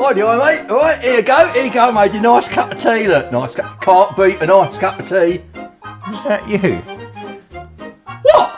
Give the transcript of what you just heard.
on, you all right, mate? All right, here you go, mate. A nice cup of tea, look. Nice cup. Can't beat a nice cup of tea. Was that you? What?